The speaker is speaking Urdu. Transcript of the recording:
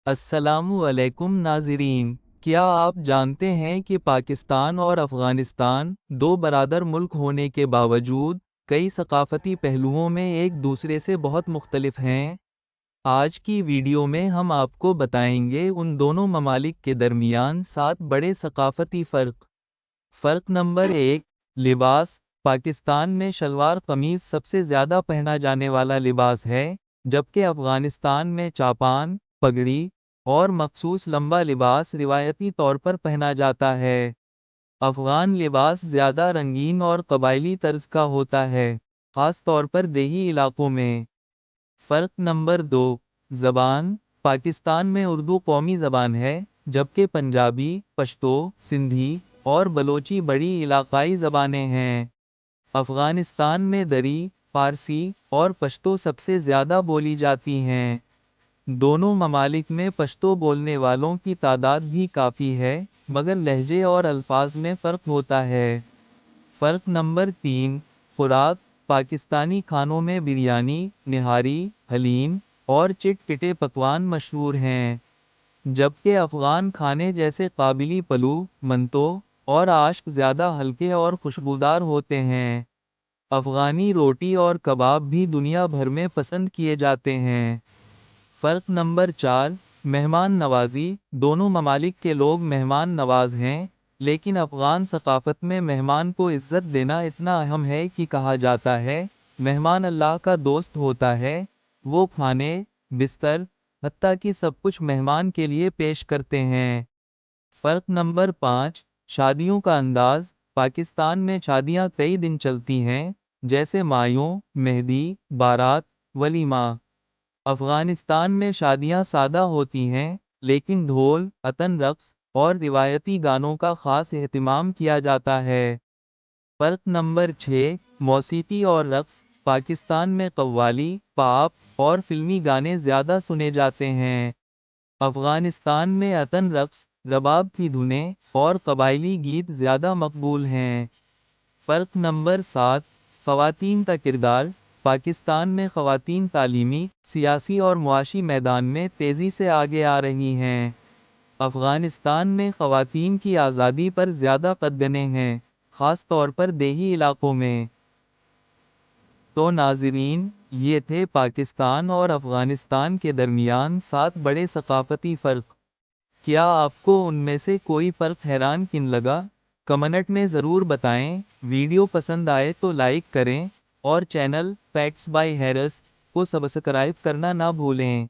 السلام علیکم ناظرین، کیا آپ جانتے ہیں کہ پاکستان اور افغانستان دو برادر ملک ہونے کے باوجود کئی ثقافتی پہلوؤں میں ایک دوسرے سے بہت مختلف ہیں؟ آج کی ویڈیو میں ہم آپ کو بتائیں گے ان دونوں ممالک کے درمیان 7 بڑے ثقافتی فرق۔ فرق نمبر 1، لباس۔ پاکستان میں شلوار قمیض سب سے زیادہ پہنا جانے والا لباس ہے، جبکہ افغانستان میں چاپان، پگڑی اور مخصوص لمبا لباس روایتی طور پر پہنا جاتا ہے۔ افغان لباس زیادہ رنگین اور قبائلی طرز کا ہوتا ہے، خاص طور پر دیہی علاقوں میں۔ فرق نمبر 2، زبان۔ پاکستان میں اردو قومی زبان ہے، جبکہ پنجابی، پشتو، سندھی اور بلوچی بڑی علاقائی زبانیں ہیں۔ افغانستان میں دری، فارسی اور پشتو سب سے زیادہ بولی جاتی ہیں۔ دونوں ممالک میں پشتو بولنے والوں کی تعداد بھی کافی ہے، مگر لہجے اور الفاظ میں فرق ہوتا ہے۔ فرق نمبر 3، خوراک۔ پاکستانی کھانوں میں بریانی، نہاری، حلیم اور چٹ-پٹے پکوان مشہور ہیں، جبکہ افغان کھانے جیسے قابلی پلو، منتو اور آشک زیادہ ہلکے اور خوشبودار ہوتے ہیں۔ افغانی روٹی اور کباب بھی دنیا بھر میں پسند کیے جاتے ہیں۔ فرق نمبر 4، مہمان نوازی۔ دونوں ممالک کے لوگ مہمان نواز ہیں، لیکن افغان ثقافت میں مہمان کو عزت دینا اتنا اہم ہے کہ کہا جاتا ہے، مہمان اللہ کا دوست ہوتا ہے۔ وہ کھانے، بستر، حتیٰ کہ سب کچھ مہمان کے لیے پیش کرتے ہیں۔ فرق نمبر 5، شادیوں کا انداز۔ پاکستان میں شادیاں کئی دن چلتی ہیں، جیسے مایوں، مہندی، بارات، ولیمہ۔ افغانستان میں شادیاں سادہ ہوتی ہیں، لیکن ڈھول، اتن رقص اور روایتی گانوں کا خاص اہتمام کیا جاتا ہے۔ فرق نمبر 6، موسیقی اور رقص۔ پاکستان میں قوالی، پاپ اور فلمی گانے زیادہ سنے جاتے ہیں۔ افغانستان میں اتن رقص، رباب کی دھنیں اور قبائلی گیت زیادہ مقبول ہیں۔ فرق نمبر 7، خواتین کا کردار۔ پاکستان میں خواتین تعلیمی، سیاسی اور معاشی میدان میں تیزی سے آگے آ رہی ہیں۔ افغانستان میں خواتین کی آزادی پر زیادہ قدغنیں ہیں، خاص طور پر دیہی علاقوں میں۔ تو ناظرین، یہ تھے پاکستان اور افغانستان کے درمیان 7 بڑے ثقافتی فرق۔ کیا آپ کو ان میں سے کوئی فرق حیران کن لگا؟ کمنٹ میں ضرور بتائیں۔ ویڈیو پسند آئے تو لائک کریں اور چینل فیکٹس بائی ہیرس کو سبسکرائب کرنا نہ بھولیں۔